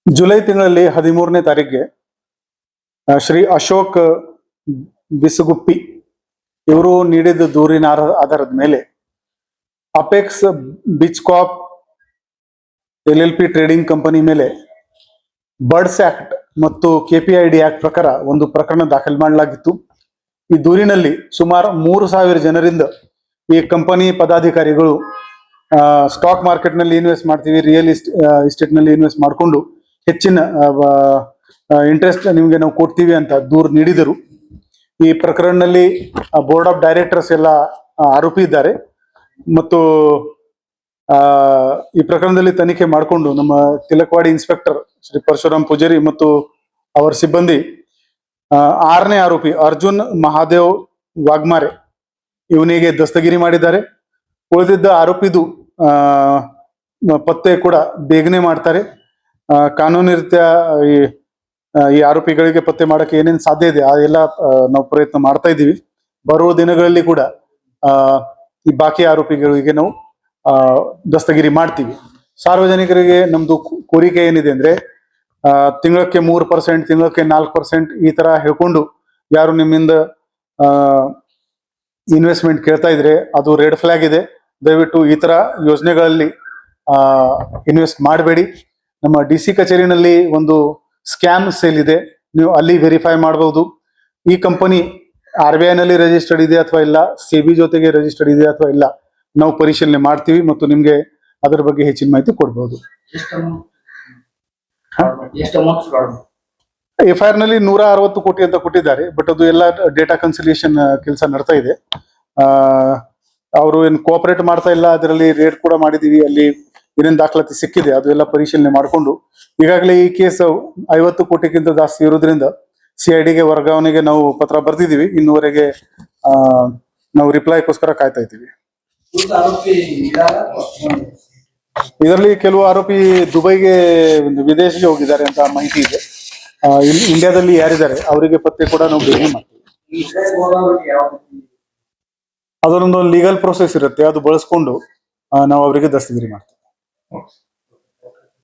July ತಿಂಗಳಲ್ಲಿ 13ನೇ ತಾರೀಕಿಗೆ ಶ್ರೀ ಅಶೋಕ್ ಬಿಸಗುಪ್ಪಿ ಇವರು ನೀಡಿದ ದೂರಿನ ಆಧಾರದ ಮೇಲೆ ಅಪೆಕ್ಸ್ ಬಿಚ್ಕಾಪ್ LLP ಟ್ರೇಡಿಂಗ್ ಕಂಪನಿ ಮೇಲೆ ಬರ್ಡ್ಸ್ ಆಕ್ಟ್ ಮತ್ತು KPID ಆಕ್ಟ್ ಪ್ರಕಾರ ಒಂದು ಪ್ರಕರಣ ದಾಖಲು ಮಾಡಲಾಗಿತ್ತು. ಈ ದೂರಿನಲ್ಲಿ ಸುಮಾರು 3,000 ಜನರಿಂದ ಈ ಕಂಪನಿ ಪದಾಧಿಕಾರಿಗಳು ಸ್ಟಾಕ್ ಮಾರ್ಕೆಟ್ ನಲ್ಲಿ ಇನ್ವೆಸ್ಟ್ ಮಾಡ್ತೀವಿ, ರಿಯಲ್ ಎಸ್ಟೇಟ್ ನಲ್ಲಿ ಇನ್ವೆಸ್ಟ್ ಮಾಡಿಕೊಂಡು ಹೆಚ್ಚಿನ ಇಂಟ್ರೆಸ್ಟ್ ನಿಮ್ಗೆ ನಾವು ಕೊಡ್ತೀವಿ ಅಂತ ದೂರು ನೀಡಿದರು. ಈ ಪ್ರಕರಣದಲ್ಲಿ ಬೋರ್ಡ್ ಆಫ್ ಡೈರೆಕ್ಟರ್ಸ್ ಎಲ್ಲ ಆರೋಪಿ ಇದ್ದಾರೆ ಮತ್ತು ಈ ಪ್ರಕರಣದಲ್ಲಿ ತನಿಖೆ ಮಾಡಿಕೊಂಡು ನಮ್ಮ ತಿಲಕವಾಡಿ ಇನ್ಸ್ಪೆಕ್ಟರ್ ಶ್ರೀ ಪರಶುರಾಮ್ ಪೂಜಾರಿ ಮತ್ತು ಅವರ ಸಿಬ್ಬಂದಿ 6ನೇ ಆರೋಪಿ ಅರ್ಜುನ್ ಮಹಾದೇವ್ ವಾಗ್ಮಾರೆ ಇವನಿಗೆ ದಸ್ತಗಿರಿ ಮಾಡಿದ್ದಾರೆ. ಉಳಿದಿದ್ದ ಆರೋಪಿದು ಪತ್ತೆ ಕೂಡ ಬೇಗನೆ ಮಾಡ್ತಾರೆ. ಕಾನೂನು ರೀತ್ಯ ಈ ಆರೋಪಿಗಳಿಗೆ ಪತ್ತೆ ಮಾಡಕ್ಕೆ ಏನೇನು ಸಾಧ್ಯ ಇದೆ ಅದೆಲ್ಲ ನಾವು ಪ್ರಯತ್ನ ಮಾಡ್ತಾ ಇದ್ದೀವಿ. ಬರುವ ದಿನಗಳಲ್ಲಿ ಕೂಡ ಈ ಬಾಕಿ ಆರೋಪಿಗಳಿಗೆ ನಾವು ದಸ್ತಗಿರಿ ಮಾಡ್ತೀವಿ. ಸಾರ್ವಜನಿಕರಿಗೆ ನಮ್ದು ಕೋರಿಕೆ ಏನಿದೆ ಅಂದ್ರೆ ತಿಂಗಳಕ್ಕೆ 3%, ತಿಂಗಳಕ್ಕೆ 4% ಈ ತರ ಹೇಳ್ಕೊಂಡು ಯಾರು ನಿಮ್ಮಿಂದ ಇನ್ವೆಸ್ಟ್ಮೆಂಟ್ ಕೇಳ್ತಾ ಇದ್ರೆ ಅದು ರೆಡ್ ಫ್ಲಾಗ್ ಇದೆ. ದಯವಿಟ್ಟು ಈ ತರ ಯೋಜನೆಗಳಲ್ಲಿ ಇನ್ವೆಸ್ಟ್ ಮಾಡಬೇಡಿ. ನಮ್ಮ DC ಕಚೇರಿನಲ್ಲಿ ಒಂದು ಸ್ಕ್ಯಾಮ್ ಸೇಲ್ ಇದೆ, ನೀವು ಅಲ್ಲಿ ವೆರಿಫೈ ಮಾಡಬಹುದು. ಈ ಕಂಪನಿ RBI ನಲ್ಲಿ ರಿಜಿಸ್ಟರ್ಡ್ ಇದೆ ಅಥವಾ ಇಲ್ಲ, SEBI ಜೊತೆಗೆ ರಿಜಿಸ್ಟರ್ಡ್ ಇದೆ ಅಥವಾ ಇಲ್ಲ, ನಾವು ಪರಿಶೀಲನೆ ಮಾಡ್ತೀವಿ ಮತ್ತು ನಿಮ್ಗೆ ಅದರ ಬಗ್ಗೆ ಹೆಚ್ಚಿನ ಮಾಹಿತಿ ಕೊಡ್ಬಹುದು. FIR ನಲ್ಲಿ 160 ಕೋಟಿ ಅಂತ ಕೊಟ್ಟಿದ್ದಾರೆ, ಬಟ್ ಅದು ಎಲ್ಲ ಡೇಟಾ ಕನ್ಸಿಲಿಯೇಷನ್ ಕೆಲಸ ನಡ್ತಾ ಇದೆ. ಅವರು ಏನು ಕೋಆಪರೇಟ್ ಮಾಡ್ತಾ ಇಲ್ಲ, ಅದರಲ್ಲಿ ರೇಡ್ ಕೂಡ ಮಾಡಿದೀವಿ, ಅಲ್ಲಿ ಏನೇನು ದಾಖಲಾತಿ ಸಿಕ್ಕಿದೆ ಅದು ಎಲ್ಲ ಪರಿಶೀಲನೆ ಮಾಡಿಕೊಂಡು ಈಗಾಗಲೇ ಈ ಕೇಸ್ 50 ಕೋಟಿಗಿಂತ ಜಾಸ್ತಿ ಇರೋದ್ರಿಂದ CIDಗೆ ವರ್ಗಾವಣೆಗೆ ನಾವು ಪತ್ರ ಬರ್ತಿದೀವಿ. ಇನ್ನುವರೆಗೆ ನಾವು ರಿಪ್ಲೈಗೋಸ್ಕರ ಕಾಯ್ತಾ ಇದ್ದೀವಿ. ಇದರಲ್ಲಿ ಕೆಲವು ಆರೋಪಿ ದುಬೈಗೆ ವಿದೇಶಕ್ಕೆ ಹೋಗಿದ್ದಾರೆ ಅಂತ ಮಾಹಿತಿ ಇದೆ. ಇಂಡಿಯಾದಲ್ಲಿ ಯಾರಿದ್ದಾರೆ ಅವರಿಗೆ ಪತ್ತೆ ಕೂಡ ನಾವು ಬೇಗನೆ ಮಾಡ್ತೀವಿ. ಅದರೊಂದು ಲೀಗಲ್ ಪ್ರೊಸೆಸ್ ಇರುತ್ತೆ, ಅದು ಬಳಸ್ಕೊಂಡು ನಾವು ಅವರಿಗೆ ದಸ್ತಗಿರಿ ಮಾಡ್ತೀವಿ.